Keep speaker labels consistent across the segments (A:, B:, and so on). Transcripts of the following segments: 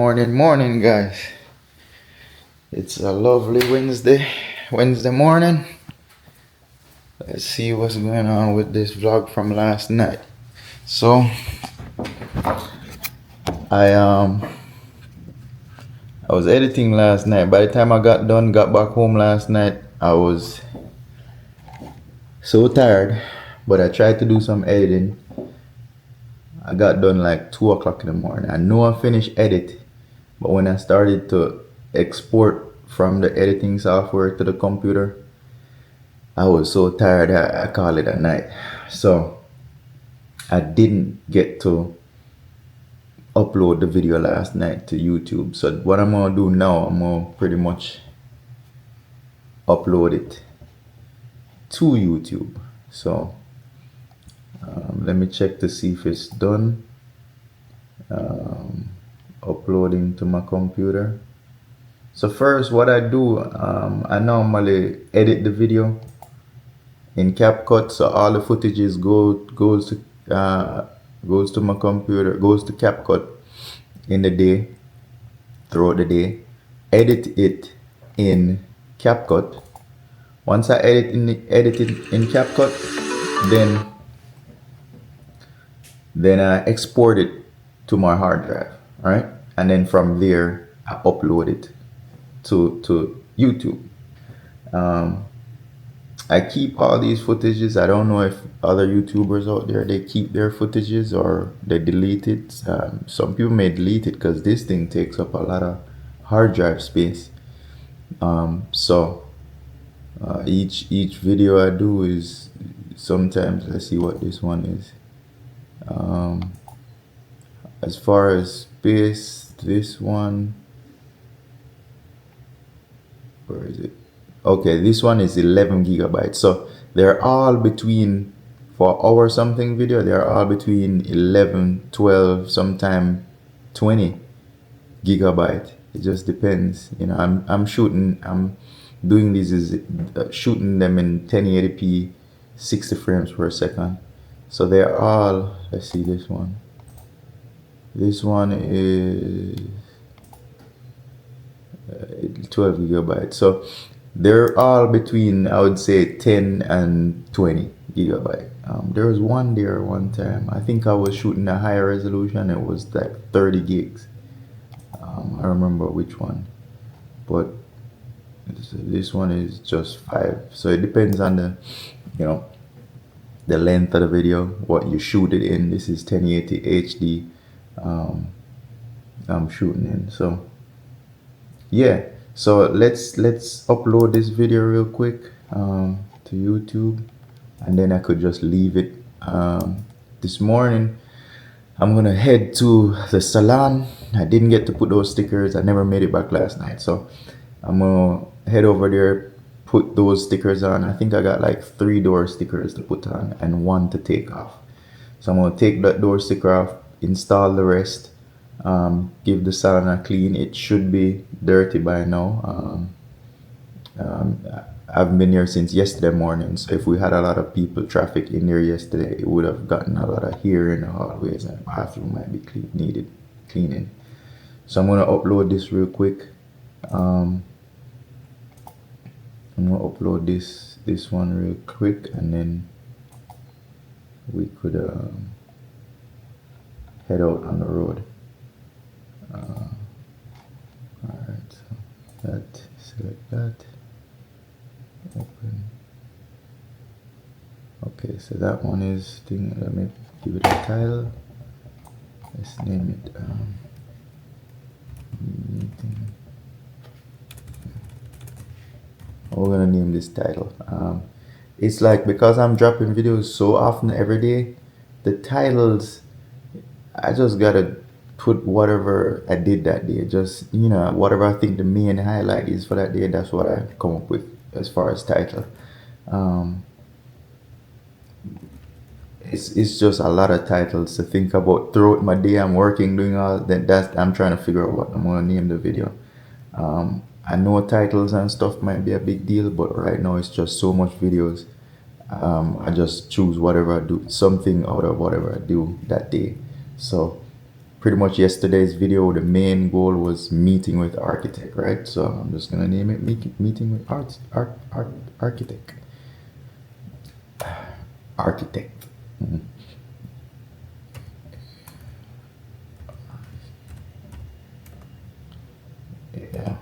A: Morning, guys. It's a lovely Wednesday morning. Let's see what's going on with this vlog from last night. So, I was editing last night. By the time I got back home last night, I was so tired, but I tried to do some editing. I got done like 2 o'clock in the morning. I know I finished edit, but when I started to export from the editing software to the computer, I was so tired I call it a night. So I didn't get to upload the video last night to YouTube. So what I'm gonna do now, I'm gonna pretty much upload it to YouTube. So let me check to see if it's done. Uploading to my computer. So first, what I do, I normally edit the video in CapCut, so all the footages goes to my computer, goes to CapCut in the day, throughout the day. Edit it in CapCut. Once I edit it in CapCut, then I export it to my hard drive, right? And then from there, I upload it to YouTube. I keep all these footages. I don't know if other YouTubers out there, they keep their footages or they delete it. Some people may delete it because this thing takes up a lot of hard drive space. So each video I do is sometimes, let's see what this one is. As far as space, this one, where is it? Okay, this one is 11 gigabytes. So they're all between, for our something video, they're all between 11, 12, sometime 20 gigabyte. It just depends. You know, I'm doing this is shooting them in 1080p, 60 frames per second. So they're all, let's see this one. This one is 12 gigabytes. So they're all between, I would say, 10 and 20 gigabyte. There was one there one time. I think I was shooting a higher resolution. It was like 30 gigs. I remember which one, but this one is just 5. So it depends on the, you know, the length of the video, what you shoot it in. This is 1080 HD. I'm shooting in. So yeah. So let's upload this video real quick to YouTube, and then I could just leave it. This morning I'm gonna head to the salon. I didn't get to put those stickers. I never made it back last night, so I'm gonna head over there, put those stickers on. I think I got like 3 door stickers to put on and 1 to take off. So I'm gonna take that door sticker off, install the rest. Give the salon a clean. It should be dirty by now. I've been here since yesterday morning, so if we had a lot of people traffic in there yesterday, it would have gotten a lot of hair in the hallways, and the bathroom might be needed cleaning. So I'm gonna upload this real quick. I'm gonna upload this one real quick, and then we could head out on the road. Alright, so that, select that, open. Okay, so that one is thing. Let me give it a title. Let's name it meeting. We're gonna name this title. It's like, because I'm dropping videos so often every day, the titles, I just gotta put whatever I did that day. Just, you know, whatever I think the main highlight is for that day, that's what I come up with as far as title. It's just a lot of titles to think about throughout my day. I'm working, doing all that. I'm trying to figure out what I'm gonna name the video. I know titles and stuff might be a big deal, but right now it's just so much videos. I just choose whatever I do, something out of whatever I do that day. So pretty much yesterday's video, the main goal was meeting with architect, right? So I'm just gonna name it meeting with architect. Architect. Mhm. Yeah.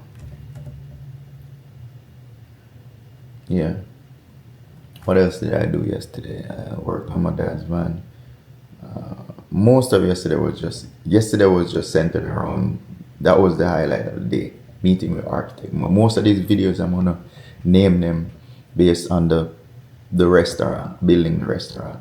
A: Yeah. What else did I do yesterday? I worked on my dad's van. Most of yesterday was just centered around, that was the highlight of the day, meeting with architect. Most of these videos I'm gonna name them based on the restaurant, building the restaurant.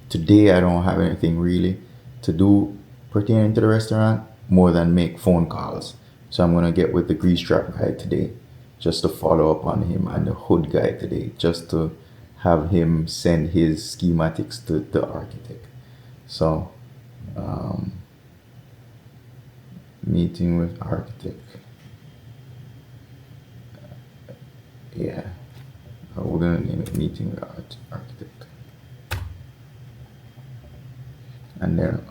A: Today I don't have anything really to do pertaining to the restaurant more than make phone calls. So I'm gonna get with the grease trap guy today, just to follow up on him, and the hood guy today, just to have him send his schematics to the architect. So, um, meeting with architect. Yeah, we're gonna name it meeting with architect. And then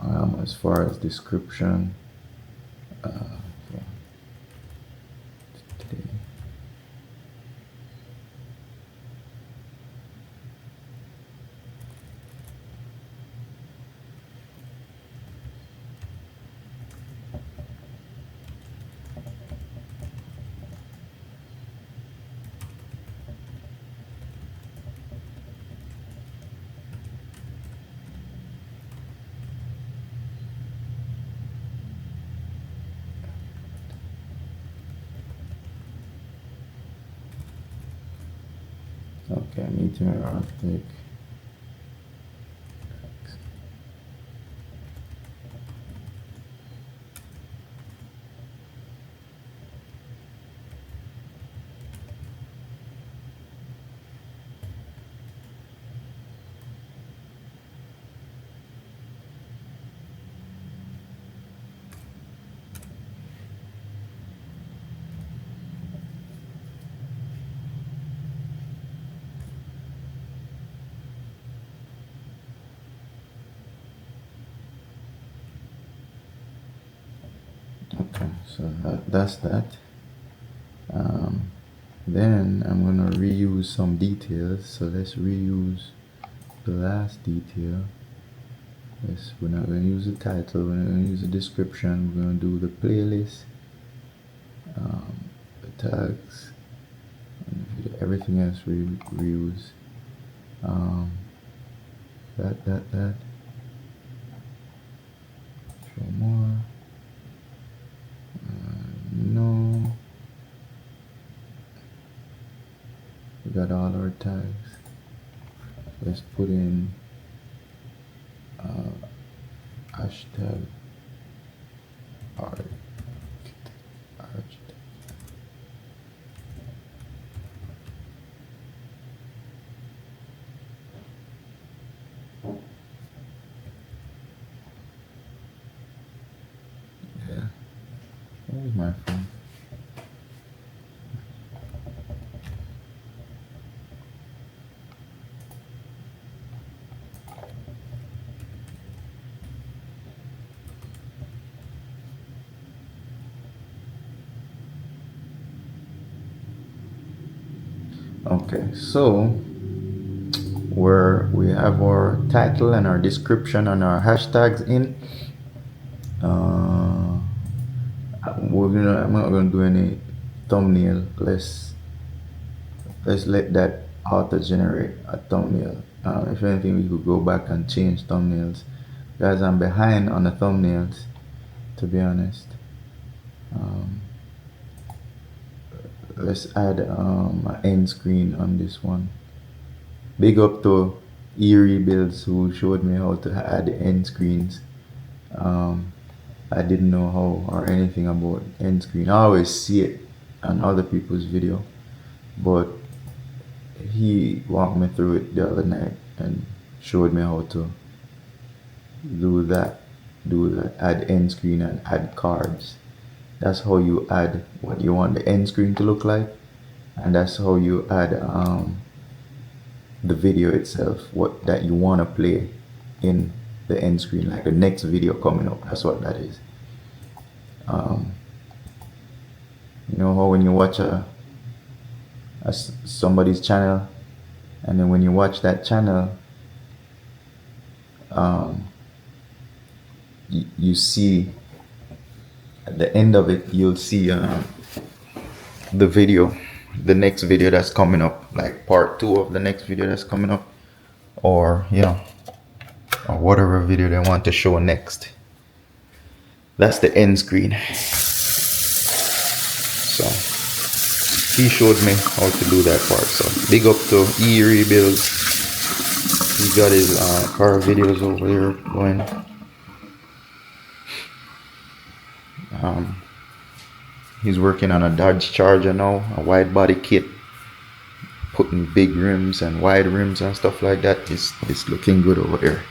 A: as far as description, yeah, today. Okay, meeting with architect. Okay, so that's that. Then I'm gonna reuse some details. So let's reuse the last detail. We're not gonna use the title, we're not gonna use the description, we're gonna do the playlist, the tags, and everything else we reuse. That. Show more. No. We got all our tags. Let's put in hashtag architect. Yeah. Where's my phone? Okay, so we have our title and our description and our hashtags in. I'm not gonna do any thumbnail. Let's let that auto generate a thumbnail. If anything, we could go back and change thumbnails. Guys, I'm behind on the thumbnails, to be honest. Let's add an end screen on this one. Big up to Eerie Builds, who showed me how to add end screens. I didn't know how or anything about end screen. I always see it on other people's video, but he walked me through it the other night and showed me how to do that, add end screen and add cards. That's how you add what you want the end screen to look like, and that's how you add the video itself, what that you want to play in the end screen, like the next video coming up. That's what that is. You know how when you watch somebody's channel, and then when you watch that channel, you see at the end of it, you'll see the video, the next video that's coming up, like part 2 of the next video that's coming up, or you know, or whatever video they want to show next. That's the end screen. So he showed me how to do that part. So big up to E Rebuilds. He got his car videos over there going. He's working on a Dodge Charger now, a wide body kit, putting big rims and wide rims and stuff like that. It's looking good over there.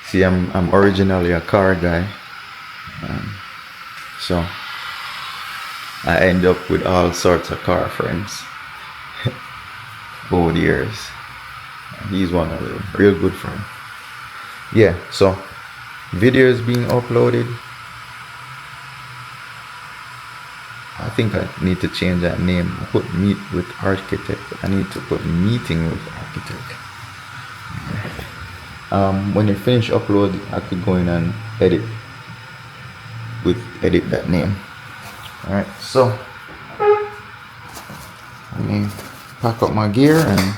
A: See, I'm originally a car guy, so I end up with all sorts of car friends over the years. He's one of them, real good friend. Yeah, so video is being uploaded. I think I need to change that name. Put meet with architect. I need to put meeting with architect. When you finish upload, I could go in and edit that name. Alright, so let me pack up my gear and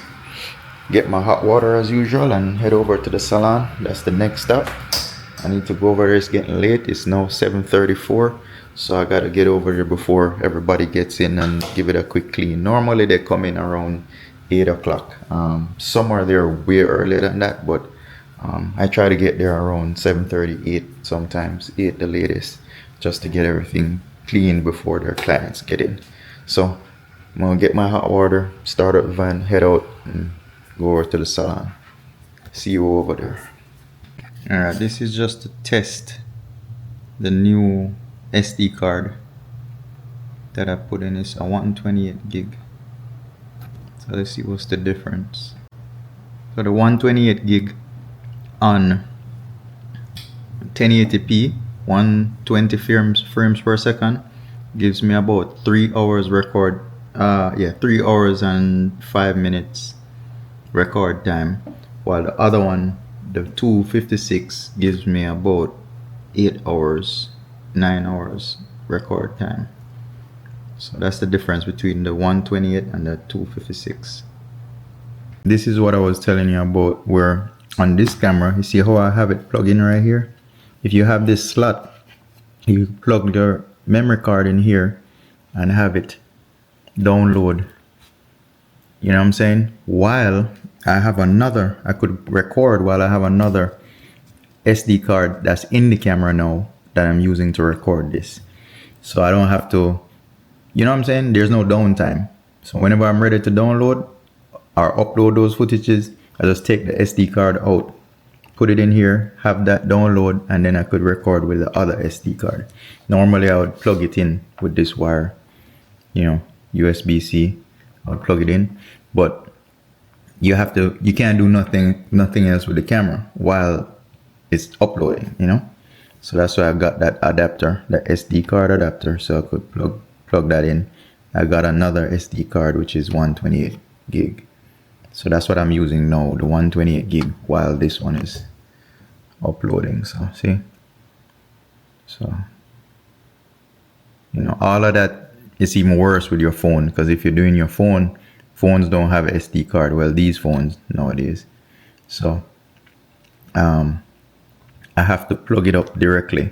A: get my hot water as usual and head over to the salon. That's the next stop. I need to go over there. It's getting late. It's now 7:34, so I gotta get over there before everybody gets in and give it a quick clean. Normally they come in around 8 o'clock. Some are there way earlier than that, but I try to get there around 7:30, 8, sometimes 8 the latest, just to get everything clean before their clients get in. So I'm gonna get my hot water, start up the van, head out, and go over to the salon. See you over there. Alright, this is just to test the new SD card that I put in. Is a 128 gig. So let's see what's the difference. So the 128 gig on 1080p, 120 frames per second, gives me about 3 hours record. 3 hours and 5 minutes record time, while the other one, the 256, gives me about 8 hours, 9 hours record time. So that's the difference between the 128 and the 256. This is what I was telling you about, where on this camera, you see how I have it plugged in right here? If you have this slot, you plug your memory card in here and have it download, you know what I'm saying? While I have another, I could record while I have another SD card that's in the camera now that I'm using to record this. So I don't have to, you know what I'm saying? There's no downtime. So whenever I'm ready to download or upload those footages, I just take the SD card out, put it in here, have that download, and then I could record with the other SD card. Normally I would plug it in with this wire, you know, USB-C. I would plug it in, but you can't do nothing else with the camera while it's uploading, you know. So that's why I've got that adapter, the SD card adapter, so I could plug that in. I got another SD card which is 128 gig. So that's what I'm using now, the 128 gig, while this one is uploading. So see, so you know, all of that is even worse with your phone, because if you're doing your phones don't have SD card. Well, these phones nowadays. So I have to plug it up directly.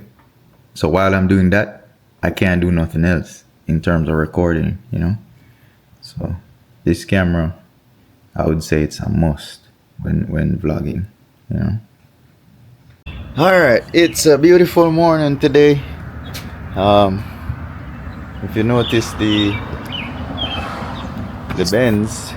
A: So while I'm doing that, I can't do nothing else in terms of recording, you know. So this camera, I would say it's a must when vlogging, you know. Alright, it's a beautiful morning today. If you notice the Benz,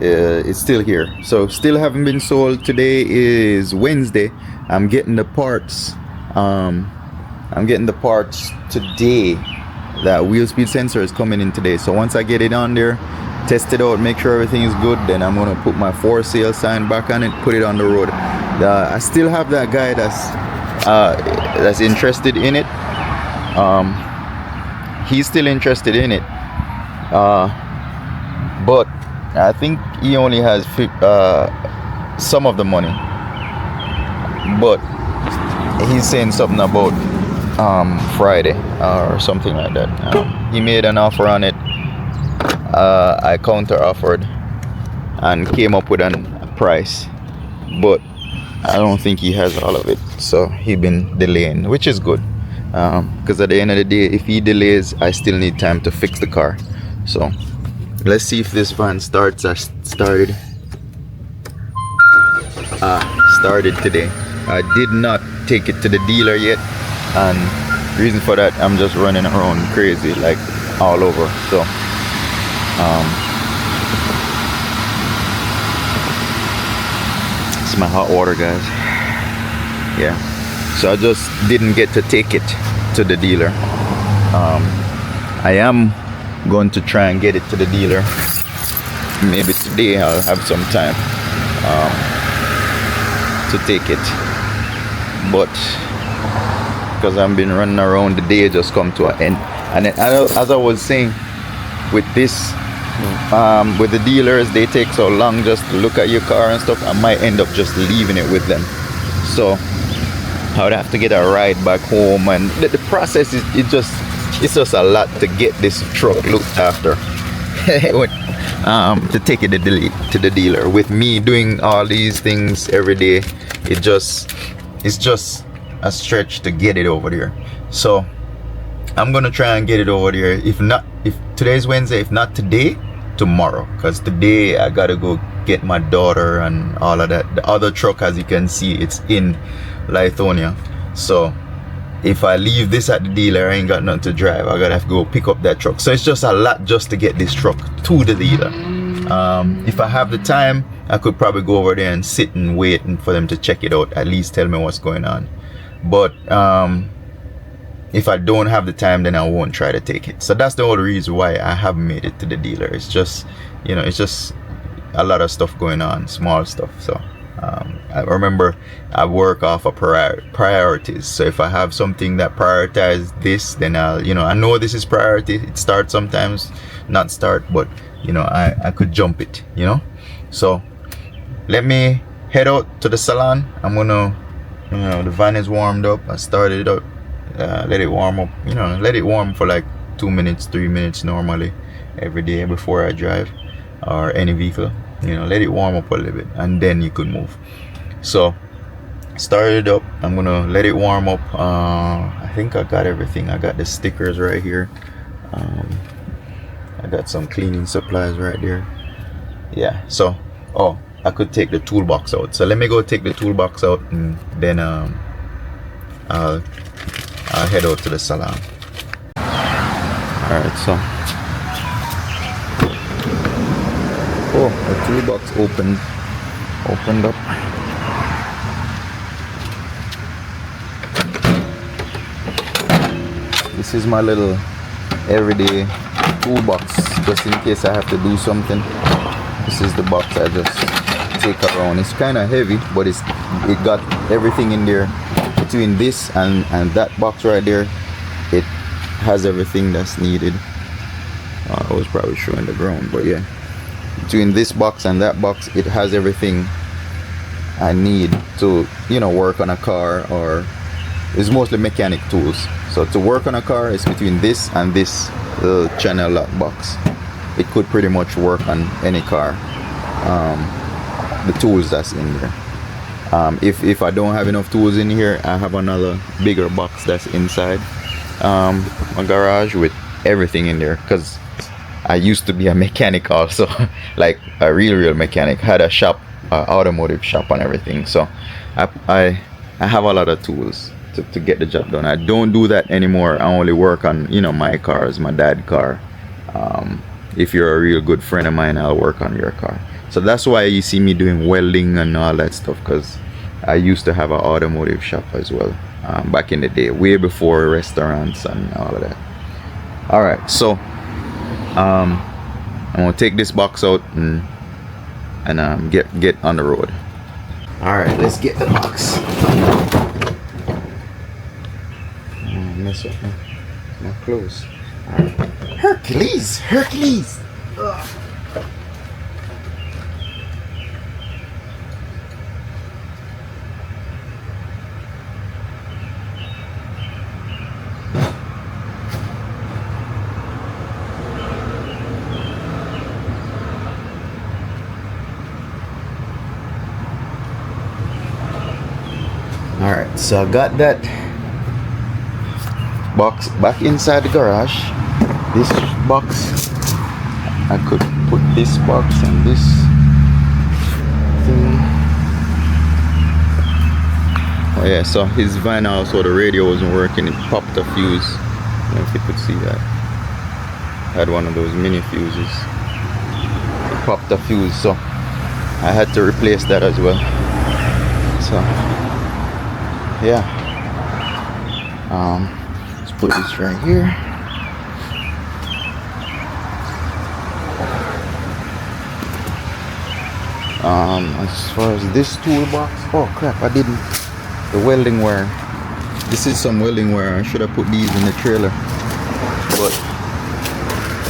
A: it's still here, so still haven't been sold. Today is Wednesday. I'm getting the parts. I'm getting the parts today. That wheel speed sensor is coming in today, so once I get it on there, test it out, make sure everything is good. Then I'm gonna put my for sale sign back on it, put it on the road. I still have that guy that's interested in it. He's still interested in it, but I think he only has some of the money. But he's saying something about Friday or something like that. He made an offer on it. I counter offered and came up with a price, but I don't think he has all of it, so he been delaying, which is good, because at the end of the day, if he delays, I still need time to fix the car. So let's see if this van started today. I did not take it to the dealer yet, and reason for that, I'm just running around crazy, like all over. So it's my hot water, guys. Yeah, so I just didn't get to take it to the dealer. I am going to try and get it to the dealer. Maybe today I'll have some time to take it, but because I've been running around, the day just come to an end. And then, as I was saying, with this with the dealers, they take so long just to look at your car and stuff. I might end up just leaving it with them, so I would have to get a ride back home, and the process is it's just a lot to get this truck looked after. To take it to the dealer. With me doing all these things every day, it's just a stretch to get it over there. So I'm gonna try and get it over there. If today's Wednesday, if not today, tomorrow, because today I gotta go get my daughter and all of that. The other truck, as you can see, it's in Lithonia. So if I leave this at the dealer, I ain't got nothing to drive. I gotta have to go pick up that truck. So it's just a lot just to get this truck to the dealer. If I have the time, I could probably go over there and sit and wait for them to check it out, at least tell me what's going on. But if I don't have the time, then I won't try to take it. So that's the only reason why I haven't made it to the dealer. It's just, it's just a lot of stuff going on, small stuff. So I remember I work off of priorities. So if I have something that prioritizes this, then I'll, I know this is priority. It starts sometimes, not start, but I could jump it, So let me head out to the salon. I'm gonna, the van is warmed up. I started it up. Let it warm up, let it warm for like 2 minutes, 3 minutes normally every day before I drive or any vehicle. Let it warm up a little bit, and then you could move. So started it up. I'm gonna let it warm up. I think I got everything. I got the stickers right here. I got some cleaning supplies right there. Yeah, so I could take the toolbox out. So let me go take the toolbox out, and then I'll head out to the salon. Alright, so the toolbox opened up. This is my little everyday toolbox, just in case I have to do something. This is the box I just take around. It's kind of heavy, but it got everything in there. Between this and that box right there, it has everything that's needed. I was probably showing the ground, but yeah, between this box and that box, it has everything I need to work on a car, or it's mostly mechanic tools. So to work on a car, it's between this and this little channel lock box. It could pretty much work on any car, the tools that's in there. If I don't have enough tools in here, I have another bigger box that's inside my garage with everything in there, because I used to be a mechanic also, like a real mechanic. Had a shop, automotive shop and everything. So I have a lot of tools to get the job done. I don't do that anymore. I only work on my cars, my dad's car. If you're a real good friend of mine, I'll work on your car. So that's why you see me doing welding and all that stuff, because I used to have an automotive shop as well, back in the day, way before restaurants and all of that. All right, so I'm I'm gonna take this box out and get on the road. All right, let's get the box. Mess up my clothes. All right. Hercules. Ugh. All right, so I got that box back inside the garage. This box, I could put this box and this thing. Oh yeah, so his van also, the radio wasn't working, it popped a fuse. I don't know if you could see that. Had one of those mini fuses. It popped a fuse, so I had to replace that as well. So yeah, let's put this right here. As far as this toolbox, oh crap, I didn't, the welding wire, this is some welding wire. I should have put these in the trailer, but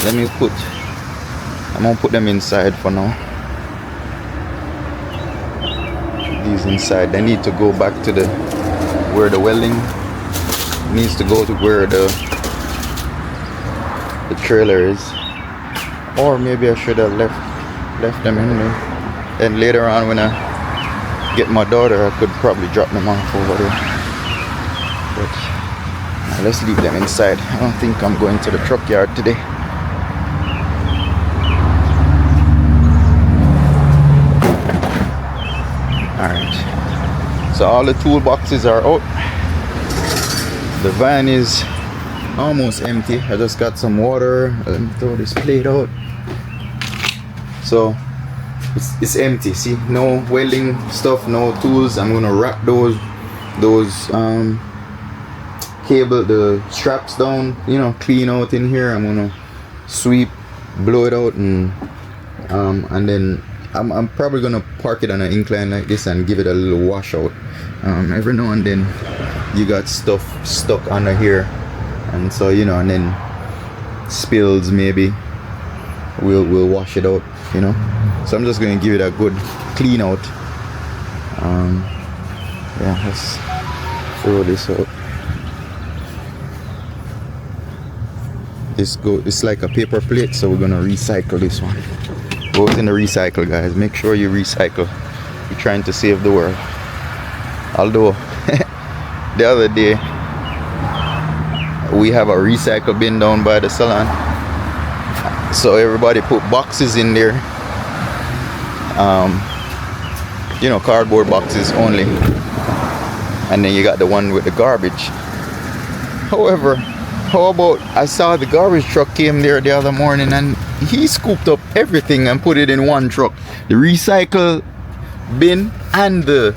A: let me put, I'm gonna put them inside for now. These inside, they need to go back to the where the welding needs to go to where the trailer is, or maybe I should have left them in there, and later on when I get my daughter I could probably drop them off over there, but let's leave them inside. I don't think I'm going to the truck yard today. Alright, so all the toolboxes are out. The van is almost empty. I just got some water. Let me throw this plate out. So it's empty. See, no welding stuff, no tools. I'm gonna wrap those cable, the straps down, you know, clean out in here. I'm gonna sweep, blow it out, and then I'm probably gonna park it on an incline like this and give it a little washout. Every now and then you got stuff stuck under here, and so, you know, and then spills, maybe we'll wash it out, you know. So I'm just gonna give it a good clean out. Yeah, let's throw this out. It's like a paper plate, so we're gonna recycle this one. Goes in the recycle, guys. Make sure you recycle. You're trying to save the world. Although the other day we have a recycle bin down by the salon, so everybody put boxes in there, you know, cardboard boxes only, and then you got the one with the garbage. However, how about, I saw the garbage truck came there the other morning and he scooped up everything and put it in one truck, the recycle bin and the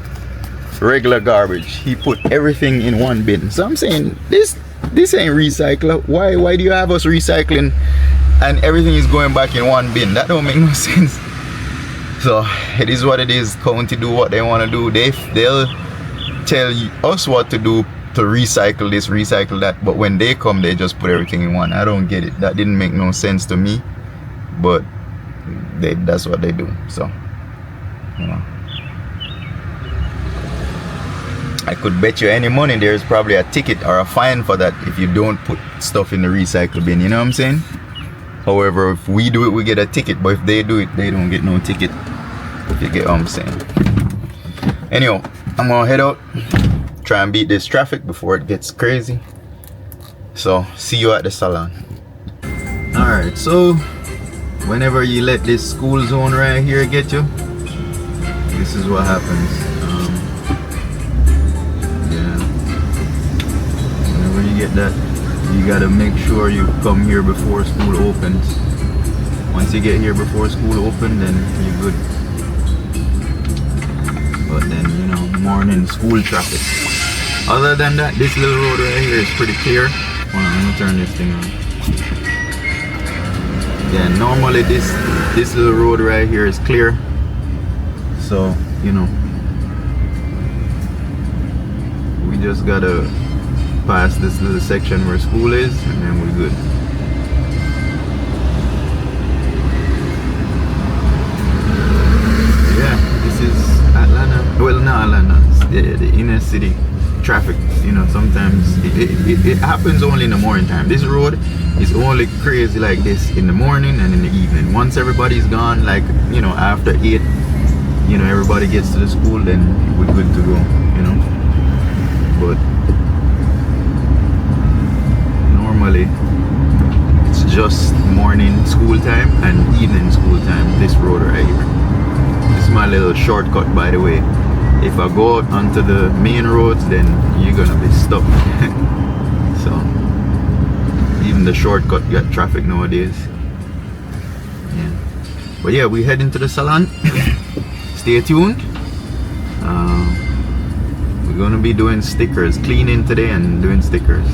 A: regular garbage. He put everything in one bin. So I'm saying, this ain't recycle. Why do you have us recycling and everything is going back in one bin? That don't make no sense. So it is what it is. County do what they want to do. They'll tell us what to do, to recycle this, recycle that, but when they come they just put everything in one. I don't get it. That didn't make no sense to me, but that's what they do. So, you know, I could bet you any money there's probably a ticket or a fine for that if you don't put stuff in the recycle bin, you know what I'm saying? However, if we do it we get a ticket, but if they do it they don't get no ticket, if you get what I'm saying. Anyhow, I'm gonna head out, try and beat this traffic before it gets crazy. So see you at the salon. Alright, so whenever you let this school zone right here get you, this is what happens. Yeah, whenever you get that, you gotta make sure you come here before school opens. Once you get here before school opens, then you're good. But then, you know, morning school traffic. Other than that, this little road right here is pretty clear. Hold on, let me turn this thing on. Yeah, normally this little road right here is clear, so you know we just gotta pass this little section where school is, and then we're good. Yeah, this is Atlanta. Well, not Atlanta. It's the inner city traffic. You know, sometimes it happens only in the morning time. This road is only crazy like this in the morning and in the evening. Once everybody's gone, like, you know, after 8, you know, everybody gets to the school, then we're good to go, you know. But normally it's just morning school time and evening school time, this road right here. This is my little shortcut, by the way. If I go out onto the main roads, then you're gonna be stuck. So even the shortcut got traffic nowadays. Yeah. But yeah, we head into the salon. Stay tuned. We're gonna be doing stickers, cleaning today and doing stickers.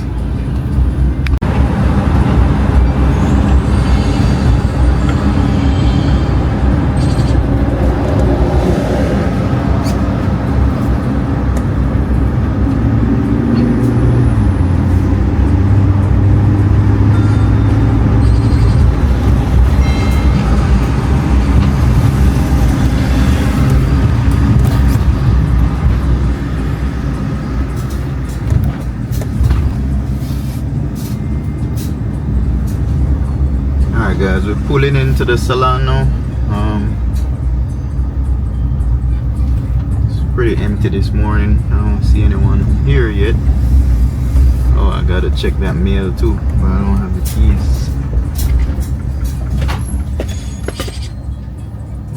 A: Alright guys, we're pulling into the salon now. It's pretty empty this morning. I don't see anyone here yet. Oh, I gotta check that mail too, but I don't have the keys.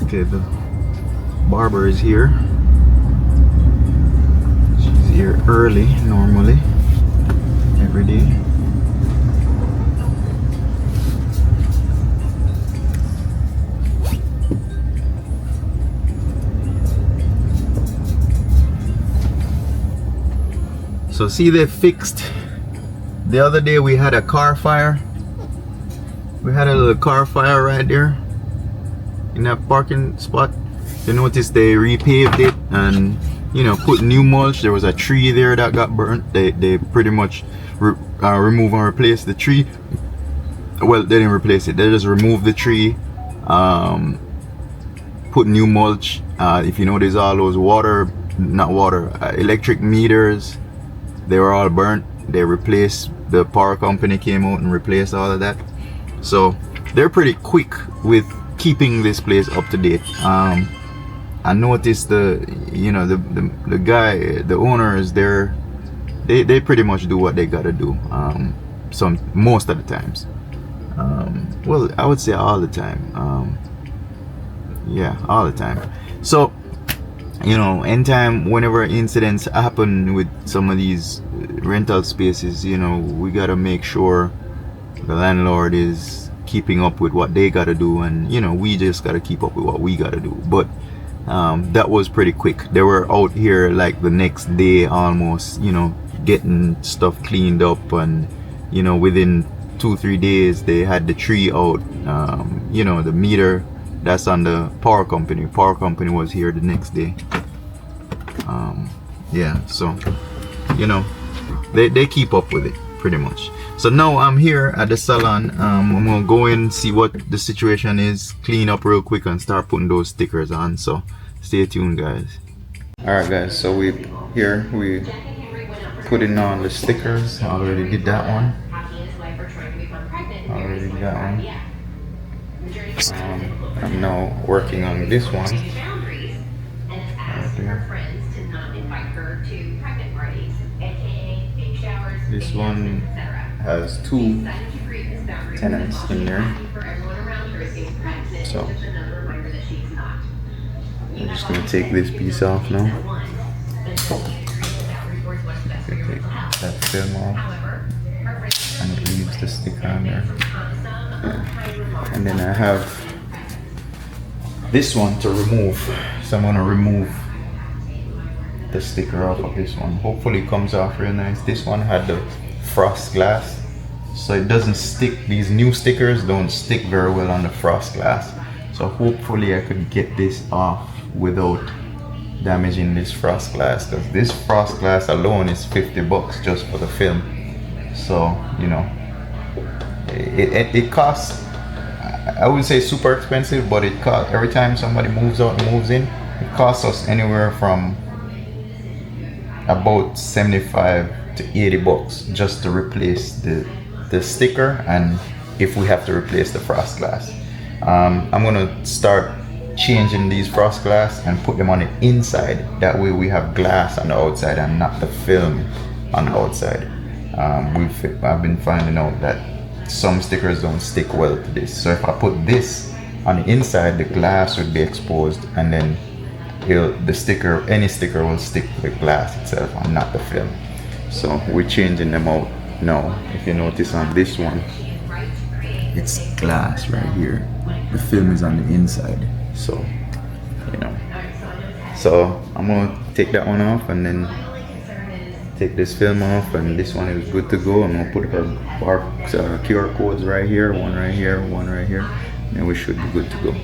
A: Okay, the barber is here. She's here early normally, every day. So see, they fixed, the other day we had a car fire. We had a little car fire right there in that parking spot. You notice they repaved it and, you know, put new mulch. There was a tree there that got burnt. They pretty much remove and replace the tree. Well, they didn't replace it, they just removed the tree, put new mulch. If you notice, all those electric meters, they were all burnt. They replaced, the power company came out and replaced all of that. So they're pretty quick with keeping this place up to date. I noticed the guy, the owners, they pretty much do what they gotta do. Most of the times. Well, I would say all the time. Yeah, all the time. So, you know, anytime, whenever incidents happen with some of these rental spaces, you know, we gotta make sure the landlord is keeping up with what they gotta do, and, you know, we just gotta keep up with what we gotta do. But that was pretty quick. They were out here like the next day almost, you know, getting stuff cleaned up, and, you know, within 2-3 days they had the tree out. You know, the meter that's on the power company was here the next day. Yeah, so, you know, they keep up with it pretty much. So now I'm here at the salon. I'm gonna go in, see what the situation is, clean up real quick and start putting those stickers on. So stay tuned, guys. Alright guys, so we putting on the stickers. I already did that one. I'm now working on this one. Right there. This one has 2 tenants in there. So I'm just gonna take this piece off now. Take that film off, and it leaves the sticker on there. And then I have this one to remove, so I'm gonna remove the sticker off of this one. Hopefully it comes off real nice. This one had the frost glass, so it doesn't stick. These new stickers don't stick very well on the frost glass. So hopefully I could get this off without damaging this frost glass, because this frost glass alone is 50 bucks just for the film. So you know, it costs, I wouldn't say super expensive, but it costs every time somebody moves out and moves in, it costs us anywhere from about 75 to 80 bucks just to replace the sticker, and if we have to replace the frost glass. I'm gonna start changing these frost glass and put them on the inside. That way we have glass on the outside and not the film on the outside. I've been finding out that some stickers don't stick well to this. So if I put this on the inside, the glass would be exposed, and then any sticker will stick to the glass itself and not the film. So we're changing them out now. If you notice on this one, it's glass right here. The film is on the inside. So, you know. So I'm gonna take that one off and then take this film off, and this one is good to go. I'm gonna put our QR codes right here, one right here, one right here, and we should be good to go.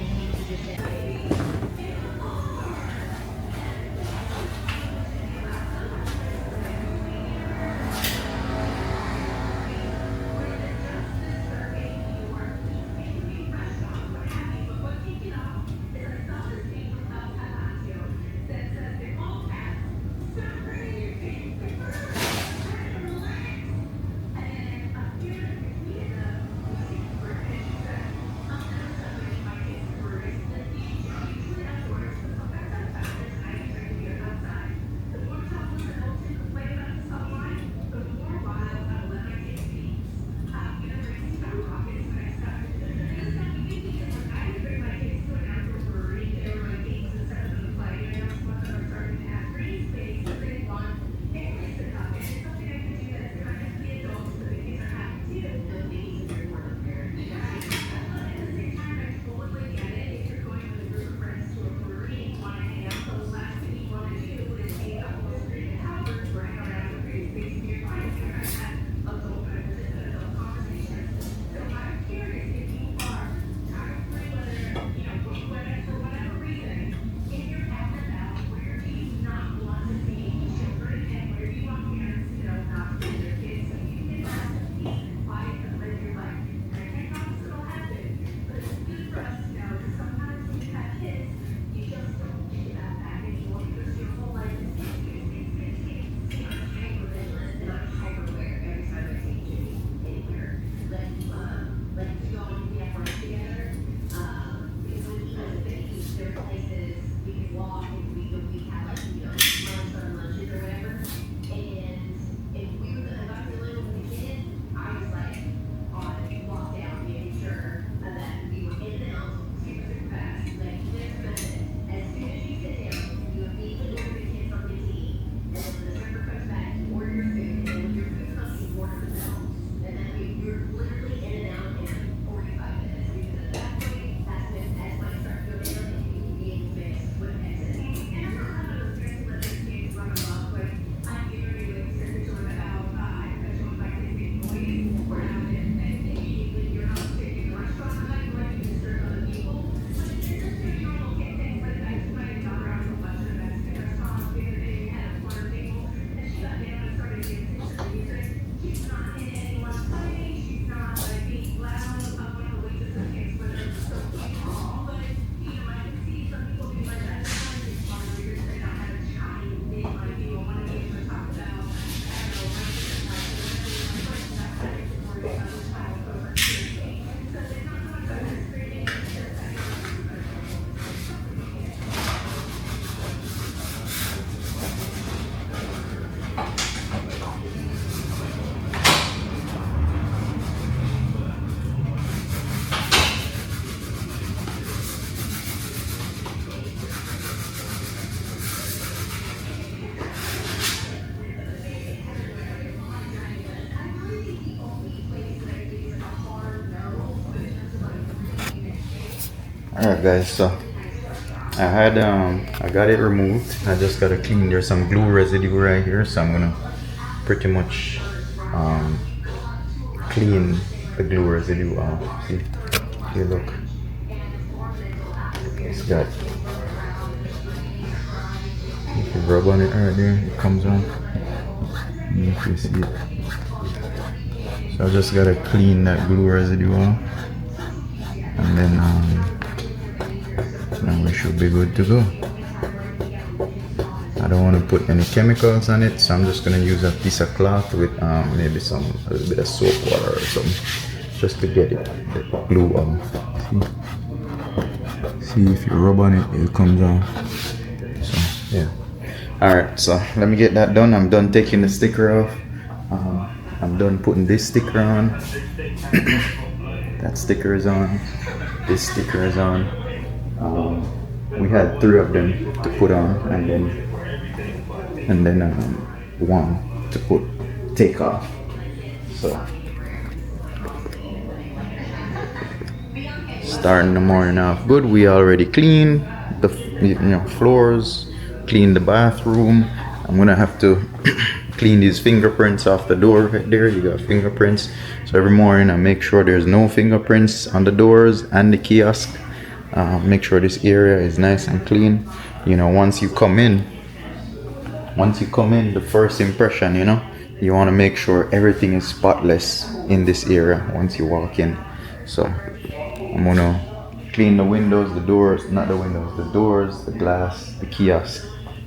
A: Alright guys, so I got it removed. I just gotta clean. There's some glue residue right here, so I'm gonna pretty much clean the glue residue off. See? Here, look. It's got. If you rub on it right there, it comes off. If you see it. So I just gotta clean that glue residue off, and then we should be good to go. I don't want to put any chemicals on it, so I'm just gonna use a piece of cloth with maybe a little bit of soap water or something, just to get it the glue on. See if you rub on it, it comes off. So yeah. All right, so let me get that done. I'm done taking the sticker off. I'm done putting this sticker on. That sticker is on. This sticker is on. We had 3 of them to put on, and then one to take off. So starting the morning off good. We already cleaned the floors, cleaned the bathroom. I'm gonna have to clean these fingerprints off the door right there. You got fingerprints, so every morning I make sure there's no fingerprints on the doors and the kiosk. Make sure this area is nice and clean. Once you come in, the first impression, you want to make sure everything is spotless in this area once you walk in. So I'm gonna clean the windows, the doors, the glass, the kiosk.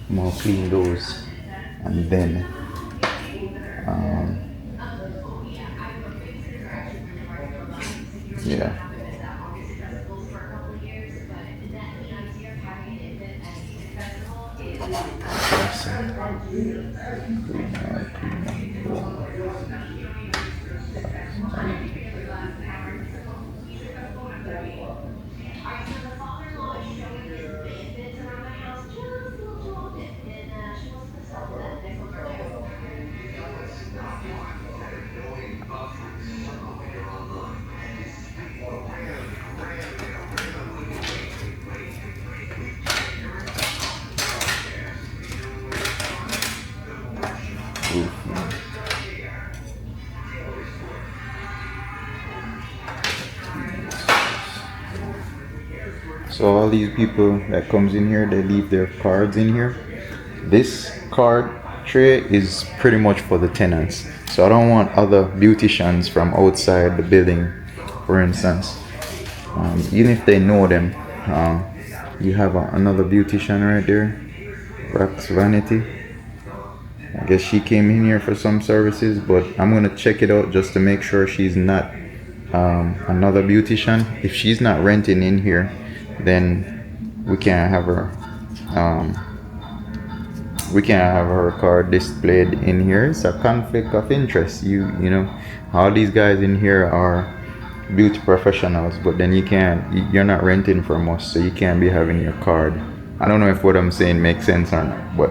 A: I'm gonna clean those, and then yeah. So all these people that comes in here, they leave their cards in here. This card tray is pretty much for the tenants. So I don't want other beauticians from outside the building, for instance. Even if they know them, you have another beautician right there, Rox Vanity. I guess she came in here for some services, but I'm gonna check it out just to make sure she's not another beautician. If she's not renting in here, then we can't have her card displayed in here. It's a conflict of interest. You know all these guys in here are beauty professionals, but then you're not renting from us, so you can't be having your card. I don't know if what I'm saying makes sense or not, but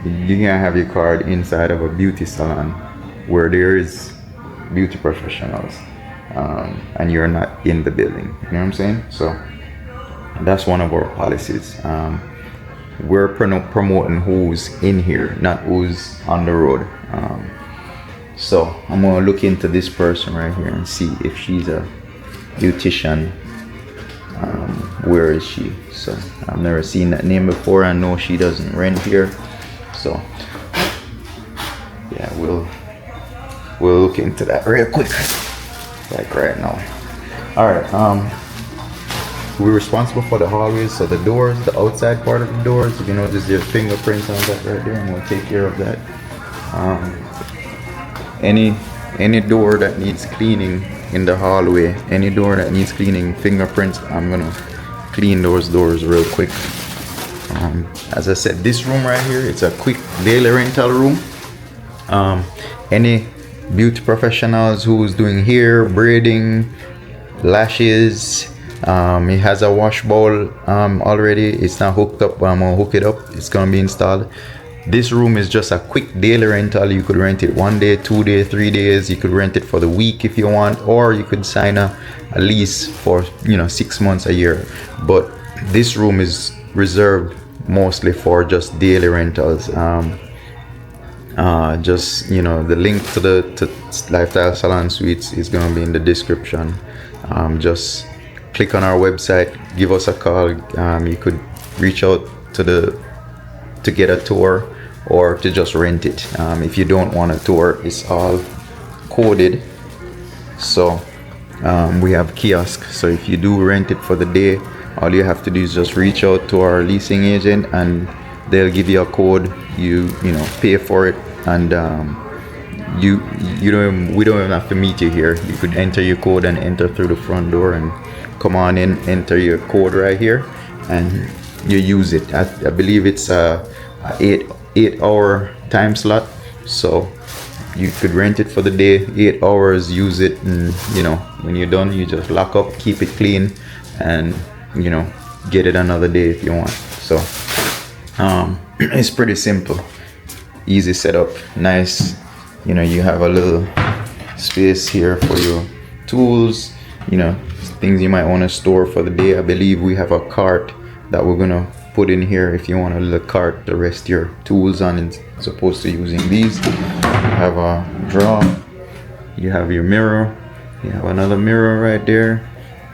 A: you can't have your card inside of a beauty salon where there is beauty professionals, and you're not in the building. You know what I'm saying? So that's one of our policies. We're promoting who's in here, not who's on the road. So I'm gonna look into this person right here and see if she's a beautician. Where is she? So I've never seen that name before. I know she doesn't rent here. So yeah, we'll look into that real quick, like right now. All right. We're responsible for the hallways, so the doors, the outside part of the doors. If you notice there's fingerprints on that right there, I'm gonna take care of that. Any door that needs cleaning in the hallway, any door that needs cleaning, fingerprints, I'm gonna clean those doors real quick. As I said, this room right here, it's a quick daily rental room. Any beauty professionals who's doing hair, braiding, lashes, it has a wash bowl already. It's not hooked up, but I'm gonna hook it up. It's gonna be installed. This room is just a quick daily rental. You could rent it 1 day, 2 days, 3 days. You could rent it for the week if you want, or you could sign a lease for 6 months, a year. But this room is reserved mostly for just daily rentals. Just, the link to the Lifestyle Salon Suites is going to be in the description. Just click on our website, give us a call. You could reach out to get a tour or to just rent it. If you don't want a tour, it's all coded. So we have kiosk, so if you do rent it for the day, all you have to do is just reach out to our leasing agent and they'll give you a code. You pay for it, and we don't even have to meet you here. You could enter your code and enter through the front door and come on in, enter your code right here, and you use it. I believe it's a 8-hour time slot, so you could rent it for the day, 8 hours, use it, and when you're done, you just lock up, keep it clean, and get it another day if you want. So it's pretty simple, easy setup, nice. You have a little space here for your tools, things you might want to store for the day. I believe we have a cart that we're gonna put in here if you want a little cart to rest your tools on, and supposed to using these. You have a drawer, you have your mirror, you have another mirror right there.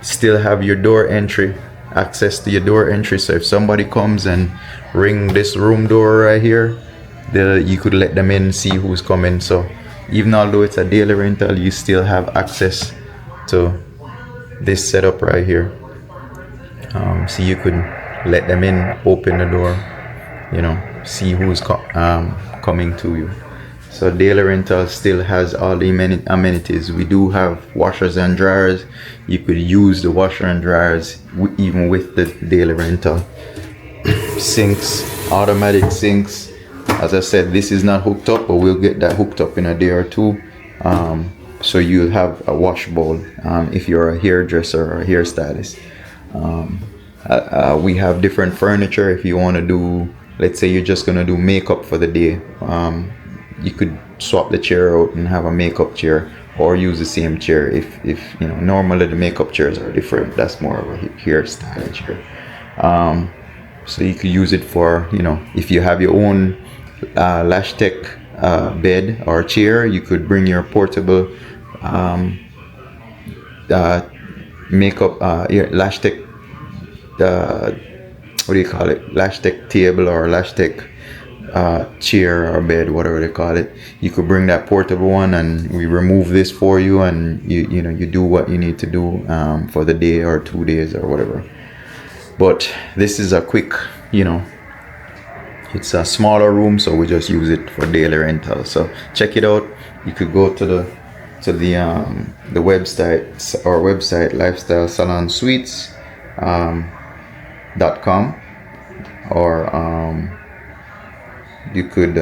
A: Still have your door entry, access to your door entry, so if somebody comes and ring this room door right here, you could let them in, see who's coming. So even although it's a daily rental, you still have access to this setup right here. So you could let them in, open the door, see who's coming to you. So daily rental still has all the amenities. We do have washers and dryers. You could use the washer and dryers even with the daily rental. Sinks, automatic sinks. As I said, this is not hooked up, but we'll get that hooked up in a day or two. So you'll have a wash bowl if you're a hairdresser or a hairstylist. We have different furniture if you want to do, let's say you're just going to do makeup for the day. You could swap the chair out and have a makeup chair, or use the same chair if normally the makeup chairs are different. That's more of a hairstyling chair. So you could use it for, if you have your own Lash Tech bed or chair, you could bring your portable makeup Lash Tech what do you call it, Lash Tech table or Lash Tech chair or bed, whatever they call it. You could bring that portable one and we remove this for you, and you do what you need to do for the day or 2 days or whatever. But this is a quick, it's a smaller room, so we just use it for daily rental. So check it out. You could go to the website, our website, Lifestyle Salon Suites .com, or you could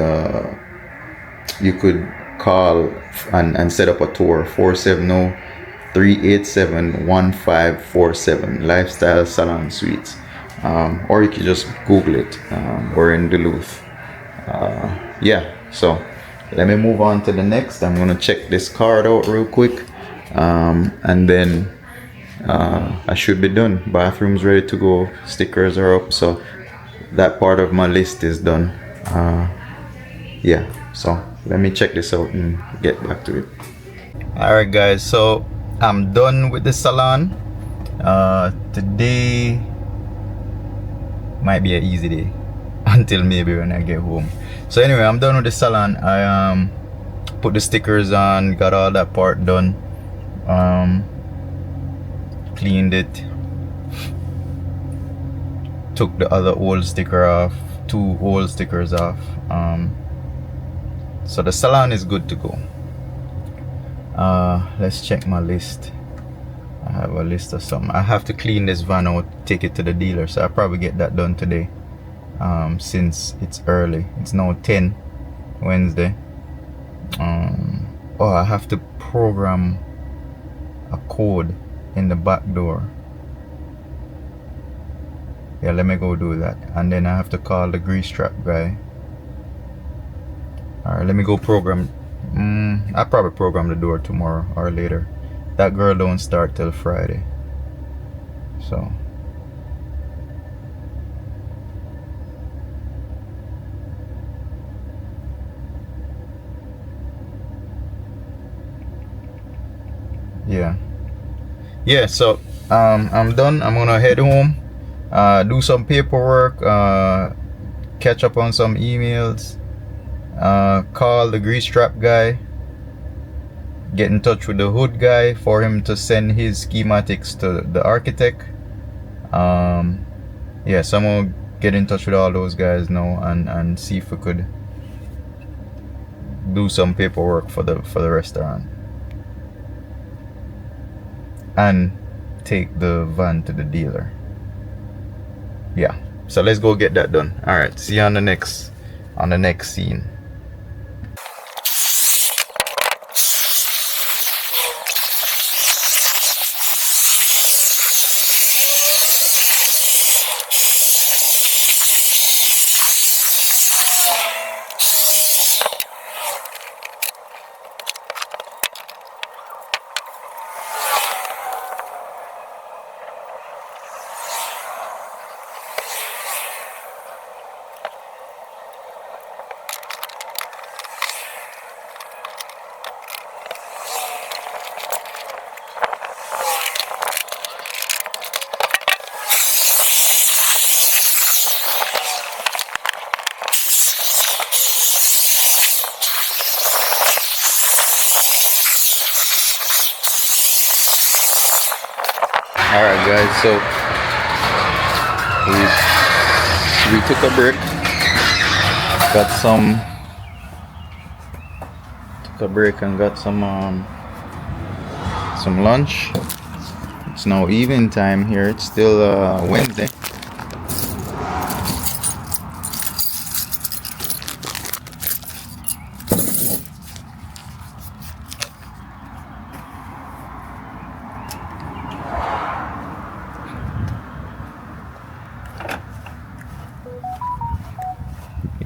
A: call and set up a tour, 470-387-1547, Lifestyle Salon Suites. Or you could just Google it. We're in Duluth. So let me move on to the next. I'm gonna check this card out real quick, and then I should be done. Bathroom's ready to go, stickers are up, so that part of my list is done. So let me check this out and get back to it. Alright guys, so I'm done with the salon. Today might be an easy day until maybe when I get home. So anyway, I'm done with the salon. I put the stickers on, got all that part done, cleaned it, took the other old sticker off, 2 old stickers off. So the salon is good to go. Let's check my list. I have a list of something. I have to clean this van out, take it to the dealer, so I'll probably get that done today, since it's early. It's now 10 Wednesday. I have to program a code in the back door. Yeah, let me go do that, and then I have to call the grease trap guy. Alright, let me go program. I'll probably program the door tomorrow or later. That girl don't start till Friday, so Yeah, so I'm done. I'm gonna head home, do some paperwork, catch up on some emails, call the grease trap guy, get in touch with the hood guy for him to send his schematics to the architect. Yeah, so I'm gonna get in touch with all those guys now and see if we could do some paperwork for the restaurant and take the van to the dealer. Yeah, so let's go get that done. All right, see you on the next scene. Alright guys, so we took a break, and got some lunch. It's now evening time here. It's still Wednesday.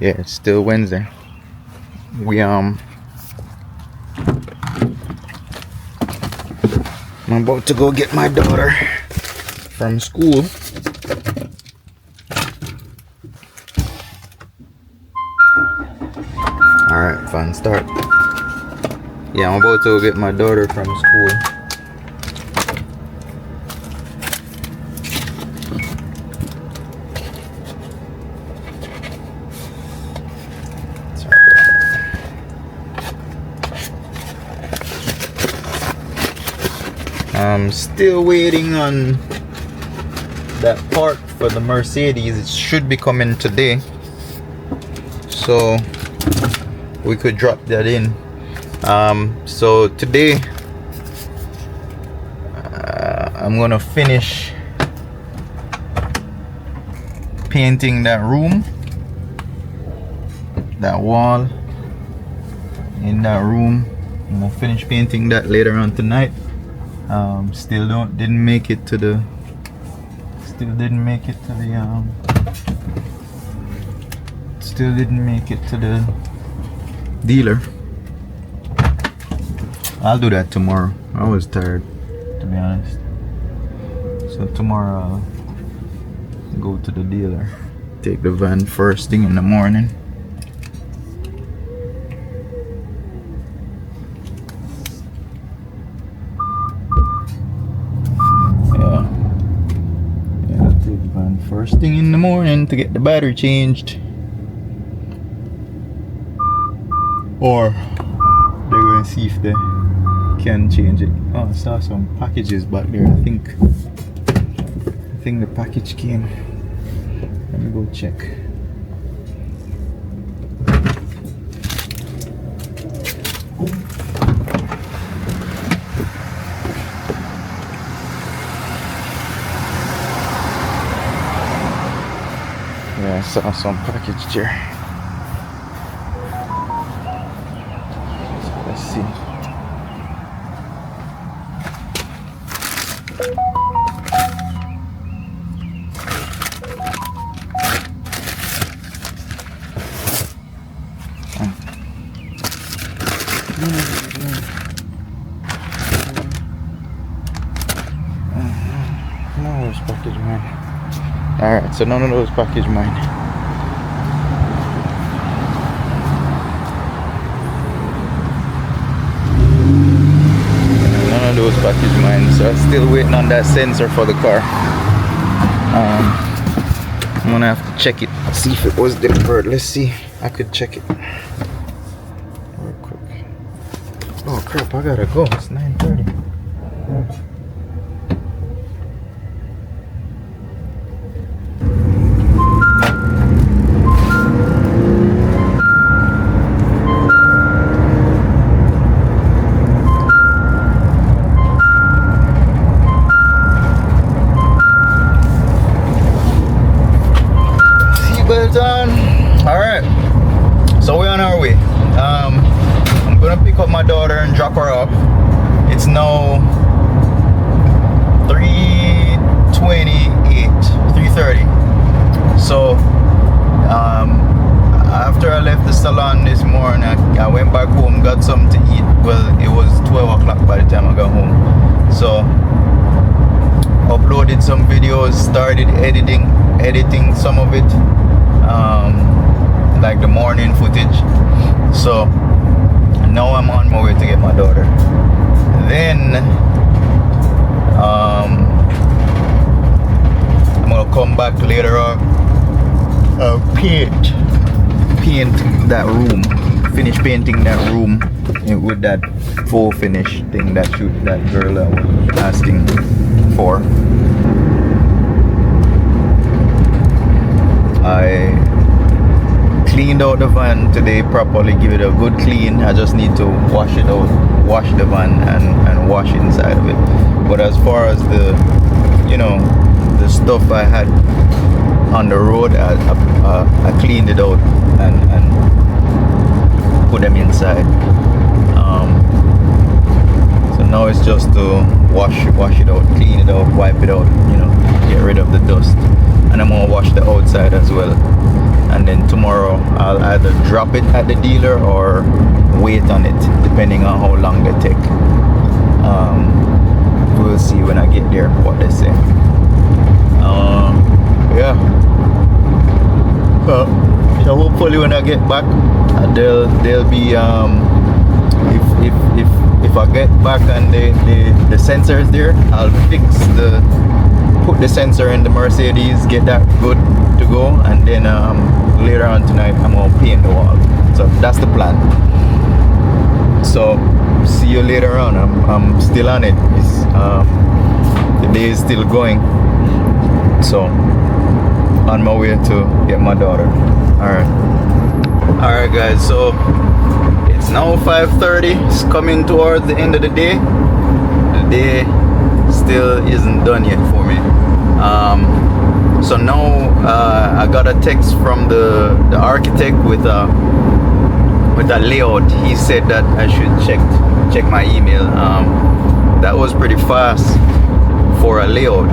A: Yeah, it's still Wednesday. I'm about to go get my daughter from school. Alright, fun start. Yeah, I'm about to go get my daughter from school. I'm still waiting on that part for the Mercedes. It should be coming today, so we could drop that in. So today I'm gonna finish painting that room, that wall in that room. I'm gonna finish painting that later on tonight. Still didn't make it to the dealer. I'll do that tomorrow. I was tired, to be honest. So tomorrow I'll go to the dealer, take the van first thing in the morning. First thing in the morning to get the battery changed, or they're going to see if they can change it. Oh, I saw some packages back there. I think the package came. Let me go check. Yeah, I saw some package here. So let's see. No, it's package mine. Alright, so none of those package mine. None of those package so I'm still waiting on that sensor for the car. I'm gonna have to check it, see if it was deferred. Let's see, I could check it real quick. Oh crap, I gotta go, it's 9:30. Alright, so we're on our way. I'm gonna pick up my daughter and drop her off. It's now 3:28, 3:30. So after I left the salon this morning, I went back home, got something to eat. Well, it was 12 o'clock by the time I got home. So uploaded some videos, started editing some of it, like the morning footage. So now I'm on my way to get my daughter. Then I'm gonna come back later on, paint that room, finish painting that room with that full finish thing that girl was asking for. I cleaned out the van today properly, give it a good clean. I just need to wash it out, wash the van and wash inside of it. But as far as the the stuff I had on the road, I cleaned it out and put them inside. So now it's just to wash it out, clean it out, wipe it out, get rid of the dust. And I'm gonna wash the outside as well. And then tomorrow I'll either drop it at the dealer or wait on it, depending on how long they take. We'll see when I get there what they say. Yeah. So hopefully when I get back, they'll be if I get back and the sensor is there, I'll put the sensor in the Mercedes, get that good to go, and then later on tonight I'm gonna paint the wall. So that's the plan. So see you later on. I'm still on it. The day is still going. So on my way to get my daughter. Alright guys, so it's now 5:30. It's coming towards the end of the day. The day still isn't done yet for me. So now I got a text from the architect with a layout. He said that I should check my email. That was pretty fast for a layout.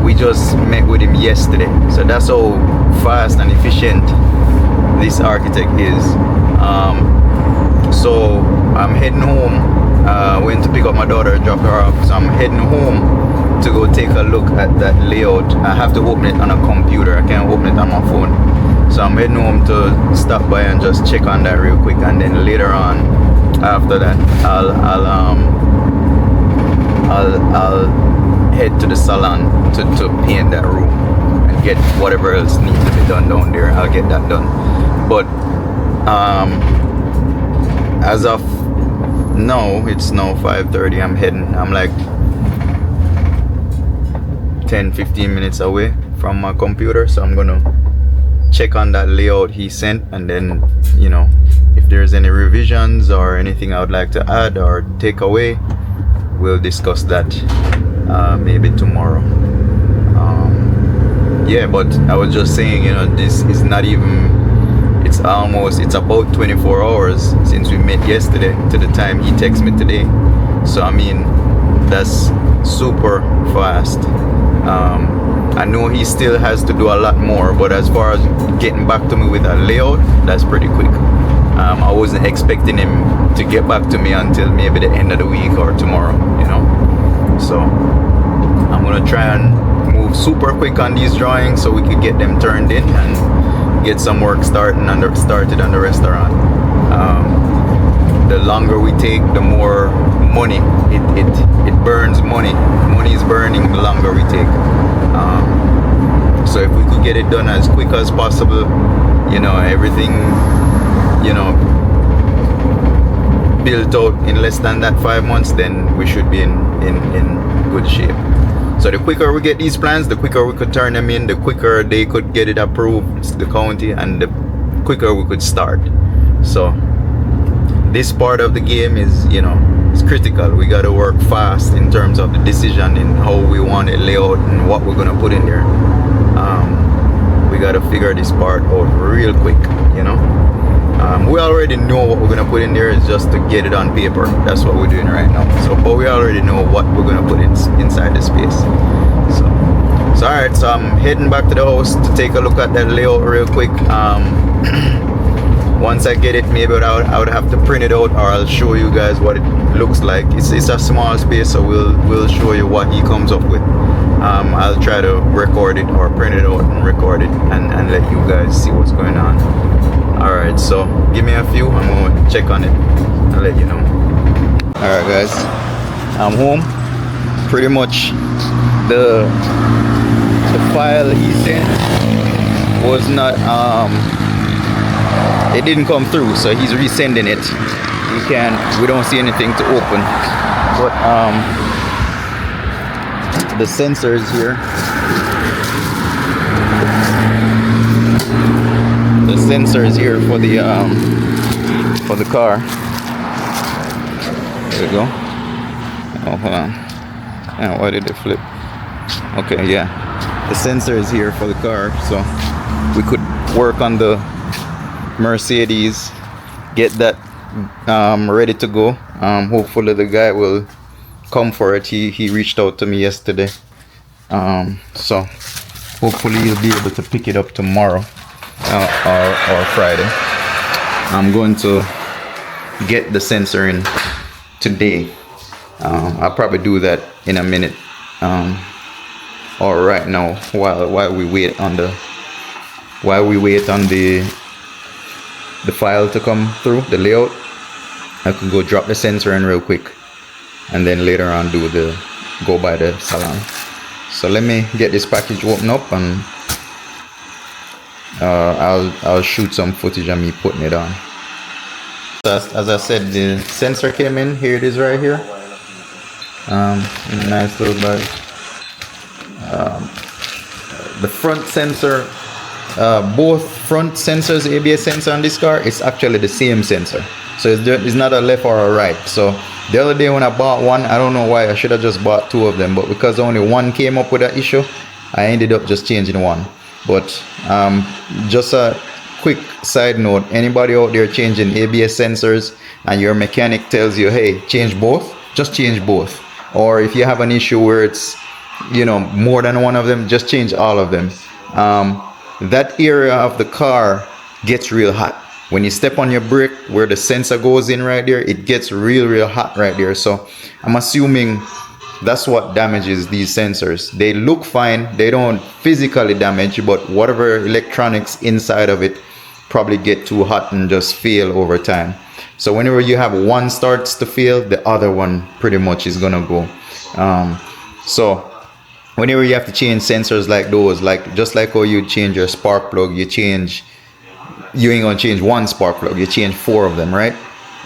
A: We just met with him yesterday, so that's how fast and efficient this architect is. So I'm heading home. Went to pick up my daughter, drop her off. So I'm heading home to go take a look at that layout. I have to open it on a computer. I can't open it on my phone. So I'm heading home to stop by and just check on that real quick, and then later on, after that, I'll head to the salon to paint that room and get whatever else needs to be done down there. I'll get that done. But as of now, it's now 5:30. I'm like 10-15 minutes away from my computer, so I'm gonna check on that layout he sent, and then if there's any revisions or anything I would like to add or take away, we'll discuss that maybe tomorrow. Yeah, but I was just saying, this is not even, it's about 24 hours since we met yesterday to the time he texted me today. So I mean, that's super fast. I know he still has to do a lot more, but as far as getting back to me with a layout, that's pretty quick. I wasn't expecting him to get back to me until maybe the end of the week or tomorrow, So I'm gonna try and move super quick on these drawings so we could get them turned in and get some work started on the restaurant. The longer we take, the more money. It burns money. Money is burning the longer we take. So if we could get it done as quick as possible, you know, everything, you know, built out in less than that 5 months, then we should be in good shape. So the quicker we get these plans, the quicker we could turn them in, the quicker they could get it approved, the county, and the quicker we could start. So this part of the game is, you know, it's critical. We got to work fast in terms of the decision in how we want it layout and what we're gonna put in there. We got to figure this part out real quick, you know. We already know what we're gonna put in there. Is just to get it on paper. That's what we're doing right now. So, but we already know what we're gonna put inside the space. So all right. So I'm heading back to the house to take a look at that layout real quick. Once I get it, maybe I would have to print it out, or I'll show you guys what it looks like. It's a small space, so we'll show you what he comes up with. I'll try to record it or print it out and record it and let you guys see what's going on. Alright, so give me a few, I'm gonna check on it. I'll let you know. Alright guys, I'm home. Pretty much the file he sent was not it didn't come through, so he's resending it. We don't see anything to open. But the sensors here. The sensors here for the car. There we go. Oh, hold on. And why did it flip? Okay, yeah. The sensor is here for the car, so we could work on the Mercedes, get that ready to go. Hopefully the guy will come for it. He reached out to me yesterday, so hopefully he'll be able to pick it up tomorrow or Friday. I'm going to get the sensor in today. I'll probably do that in a minute, or right now while we wait on the file to come through, the layout. I could go drop the sensor in real quick, and then later on go by the salon. So let me get this package open up, and I'll shoot some footage of me putting it on. As I said, the sensor came in. Here it is right here. Nice little bag. The front sensor, both front sensors, ABS sensor on this car, it's actually the same sensor. So it's not a left or a right. So the other day when I bought one, I don't know why, I should have just bought two of them, but because only one came up with that issue, I ended up just changing one. But just a quick side note, anybody out there changing ABS sensors and your mechanic tells you, hey, change both, just change both. Or if you have an issue where it's, you know, more than one of them, just change all of them. That area of the car gets real hot. When you step on your brake where the sensor goes in right there, it gets real hot right there. So I'm assuming that's what damages these sensors. They look fine, they don't physically damage, but whatever electronics inside of it probably get too hot and just fail over time. So whenever you have one starts to fail, the other one pretty much is gonna go. So whenever you have to change sensors like those, like just like how you change your spark plug, you ain't gonna change one spark plug, you change 4 of them, right?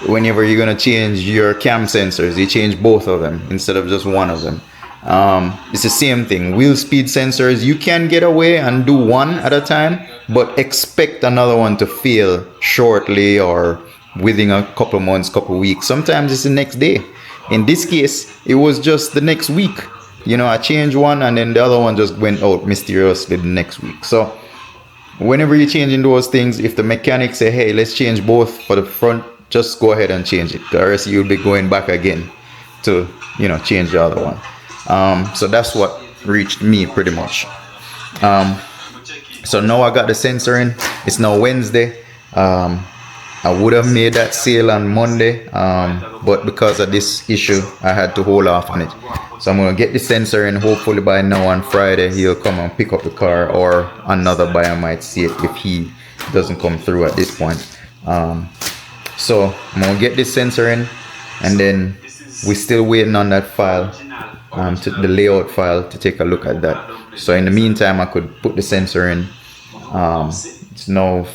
A: Whenever you're gonna change your cam sensors, you change both of them instead of just one of them. It's the same thing. Wheel speed sensors, you can get away and do one at a time, but expect another one to fail shortly or within a couple months, couple weeks. Sometimes it's the next day. In this case, it was just the next week. You know, I changed one and then the other one just went out mysteriously the next week. So whenever you're changing those things, if the mechanic say, hey, let's change both for the front, just go ahead and change it, or else you'll be going back again to, you know, change the other one. So that's what reached me pretty much. So now I got the sensor in. It's now Wednesday. I would have made that sale on Monday, but because of this issue, I had to hold off on it. So I'm gonna get the sensor in. Hopefully by now on Friday, he'll come and pick up the car, or another buyer might see it if he doesn't come through at this point. So I'm gonna get this sensor in, and then we're still waiting on that file, to the layout file, to take a look at that. So in the meantime, I could put the sensor in. It's now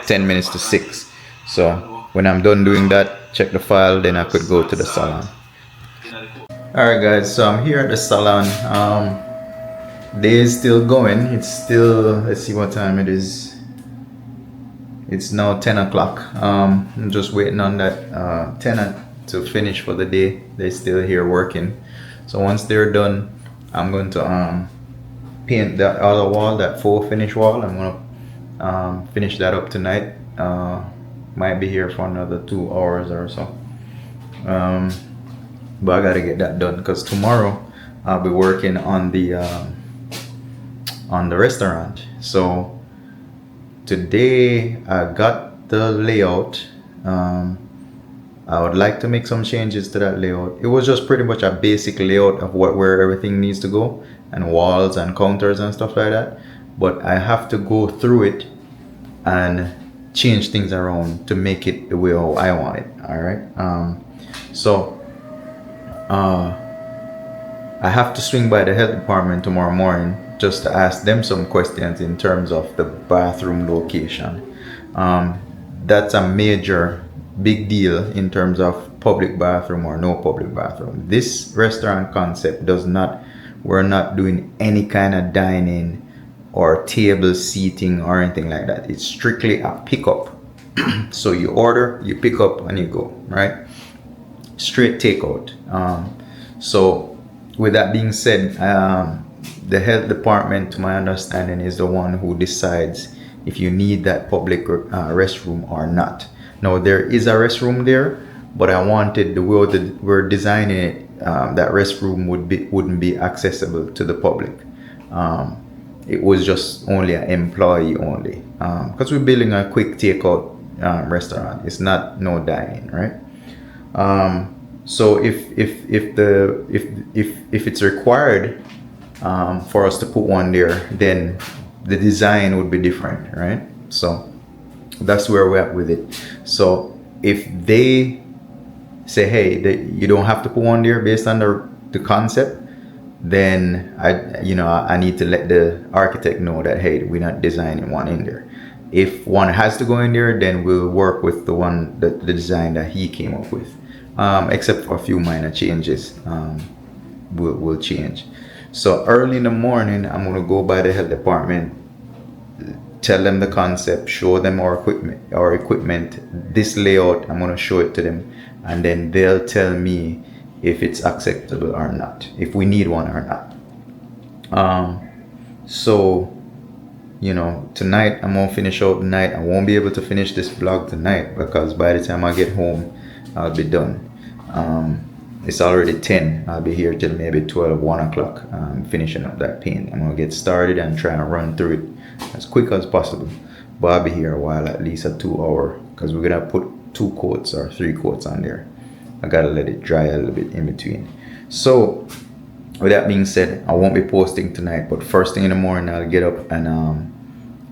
A: 10 minutes to 6. So when I'm done doing that, check the file, then I could go to the salon. Alright guys, so I'm here at the salon. Day is still going. It's still, let's see what time it is. It's now 10 o'clock. I'm just waiting on that tenant to finish for the day. They're still here working. So once they're done, I'm going to paint that other wall, that full finish wall. I'm gonna finish that up tonight. Might be here for another 2 hours or so. But I gotta get that done because tomorrow I'll be working on the restaurant. So today I got the layout. I would like to make some changes to that layout. It was just pretty much a basic layout of where everything needs to go, and walls and counters and stuff like that. But I have to go through it and change things around to make it the way how I want it. All right. So I have to swing by the health department tomorrow morning just to ask them some questions in terms of the bathroom location. That's a major big deal in terms of public bathroom or no public bathroom. This restaurant concept does not, we're not doing any kind of dining or table seating or anything like that. It's strictly a pickup. So you order, you pick up, and you go, right? Straight takeout. So with that being said, the health department, to my understanding, is the one who decides if you need that public restroom or not. Now there is a restroom there, but I wanted the way that we're designing it, that restroom wouldn't be accessible to the public. It was just only an employee only, because we're building a quick takeout restaurant. It's not no dining, right? So if it's required for us to put one there, then the design would be different, right? So that's where we're at with it. So if they say, hey, you don't have to put one there based on the concept, then I need to let the architect know that, hey, we're not designing one in there. If one has to go in there, then we'll work with the design that he came up with, except for a few minor changes. We'll change. So early in the morning, I'm gonna go by the health department, tell them the concept, show them our equipment, this layout. I'm gonna show it to them, and then they'll tell me if it's acceptable or not, if we need one or not. So tonight I'm gonna finish out the night. I won't be able to finish this vlog tonight because by the time I get home, I'll be done. It's already 10. I'll be here till maybe 12, 1 o'clock, finishing up that paint. I'm gonna get started and try and run through it as quick as possible. But I'll be here a while, at least a 2 hour, because we're gonna put 2 coats or 3 coats on there. I gotta let it dry a little bit in between. So with that being said, I won't be posting tonight, but first thing in the morning I'll get up and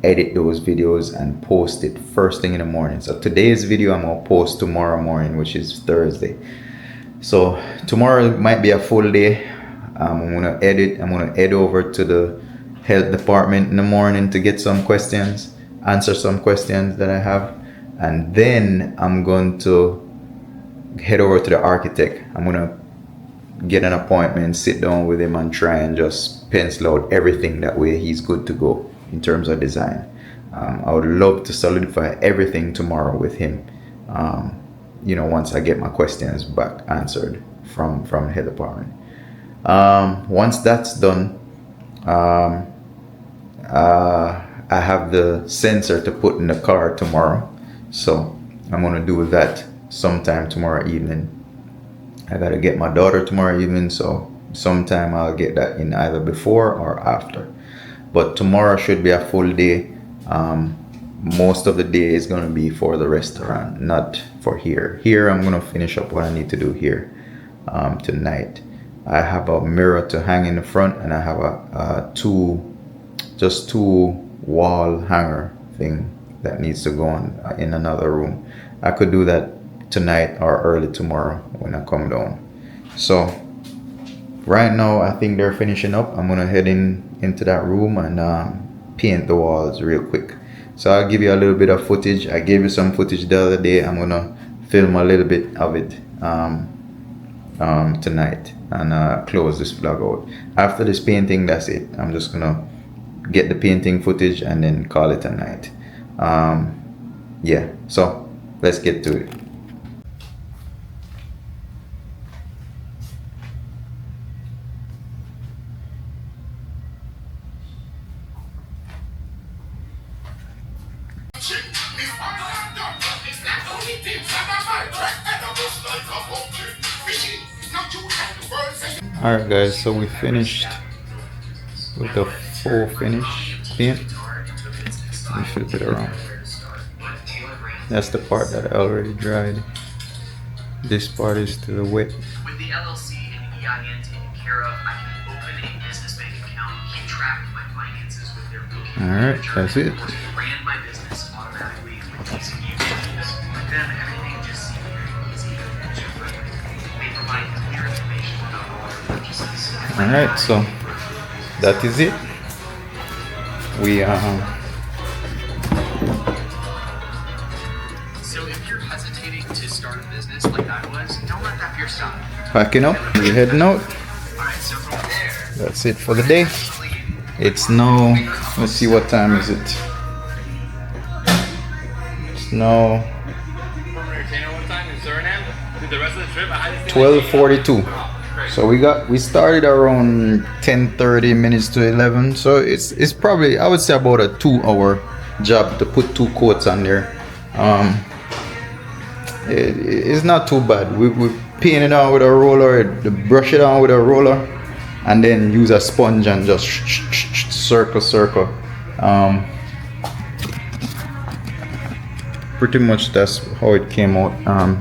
A: edit those videos and post it first thing in the morning. So today's video I'm gonna post tomorrow morning, which is Thursday. So tomorrow might be a full day. I'm gonna head over to the health department in the morning to get some questions, answer some questions that I have, and then I'm going to head over to the architect. I'm gonna get an appointment, sit down with him, and try and just pencil out everything. That way he's good to go in terms of design. I would love to solidify everything tomorrow with him, once I get my questions back answered from the health department. Once that's done, I have the sensor to put in the car tomorrow, so I'm gonna do that sometime tomorrow evening. I gotta get my daughter tomorrow evening, so sometime I'll get that in either before or after. But tomorrow should be a full day. Most of the day is gonna be for the restaurant, not for here. Here I'm gonna finish up what I need to do here tonight. I have a mirror to hang in the front, and I have a two wall hanger thing that needs to go on in another room. I could do that tonight or early tomorrow when I come down. So right now I think they're finishing up. I'm gonna head into that room and paint the walls real quick. So I'll give you a little bit of footage. I gave you some footage the other day. I'm gonna film a little bit of it tonight and close this vlog out. After this painting, that's it. I'm just gonna get the painting footage and then call it a night. Yeah, so let's get to it. Alright guys, so we finished with the full finish paint. Let me flip it around. That's the part that I already dried. This part is still wet.
B: With the LLC and EIN taken care of, I can open a business bank account, keep track of my finances with their bookkeeping.
A: Alright, that's it.
B: Brand my business automatically with these new tools. With them, everything just seems very easy and user-friendly. They provide clear information about all our purchases.
A: Alright, so that is it. We
B: So if you're hesitating to start a business like I was, don't let that fear stop.
A: packing up, we're heading out.
B: Alright, so from there,
A: That's it for the day. It's now, let's see, what time is it? It's now 12:42. So we started around 10:30 minutes to 11. So it's probably, I would say, about a 2-hour job to put 2 coats on there. It's not too bad. We paint it on with a roller, brush it on with a roller, and then use a sponge and just circle. Pretty much that's how it came out.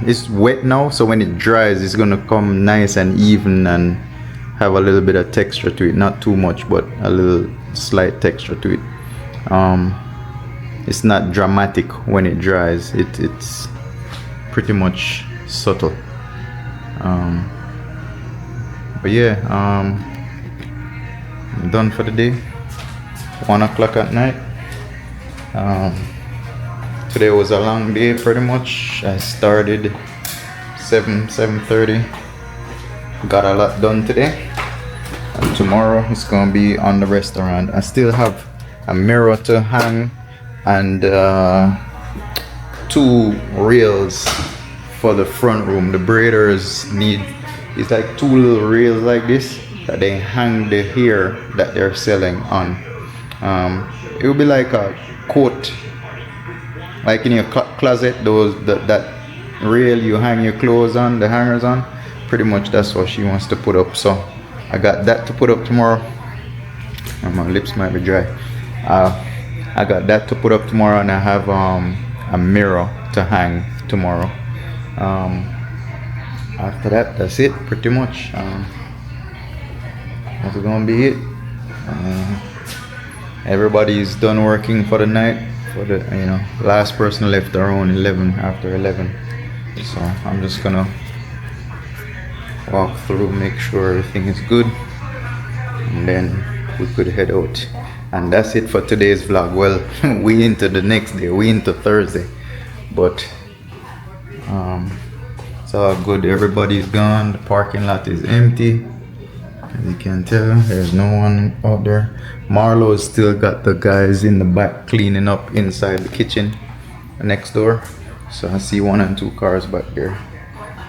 A: It's wet now, so when it dries, it's gonna come nice and even and have a little bit of texture to it. Not too much, but a little slight texture to it. It's not dramatic when it dries. It's pretty much subtle. But yeah, I'm done for the day. 1 o'clock at night. Today was a long day pretty much. I started 7:30. Got a lot done today. And tomorrow it's gonna be on the restaurant. I still have a mirror to hang and 2 rails for the front room. The braiders need, it's like 2 little rails like this that they hang the hair that they're selling on. It will be like a coat, like in your closet, that rail you hang your clothes on, the hangers on. Pretty much that's what she wants to put up. So I got that to put up tomorrow. And my lips might be dry. I got that to put up tomorrow, and I have a mirror to hang tomorrow. After that, that's it pretty much. That's gonna be it. Everybody's done working for the night. For the last person left around 11, after 11. So I'm just gonna walk through, make sure everything is good, and then we could head out. And that's it for today's vlog. Well, we into the next day, we into Thursday, but it's all good. Everybody's gone. The parking lot is empty. As you can tell, there's no one out there. Marlo's still got the guys in the back cleaning up inside the kitchen next door. So I see 1 and 2 cars back there.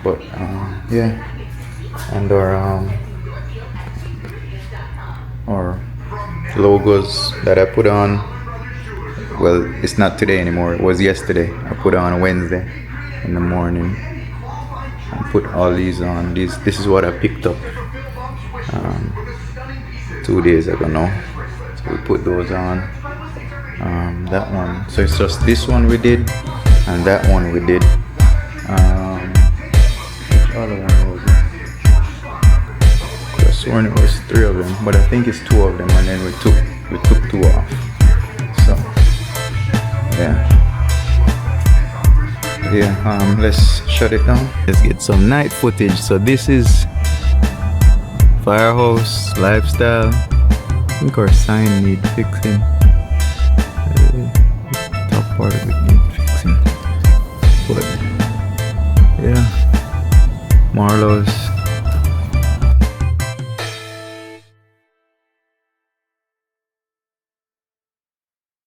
A: But yeah, and our logos that I put on, well, it's not today anymore, it was yesterday. I put on Wednesday in the morning. I put all these on. This is what I picked up 2 days ago now. So we put those on. That one, so it's just this one we did, and that one we did. Which other one was it? I sworn it was 3 of them, but I think it's 2 of them, and then we took 2 off. So yeah, let's shut it down. Let's get some night footage. So this is Firehouse Lifestyle. I think our sign need fixing. Top part of it need fixing. But yeah, Marlowe's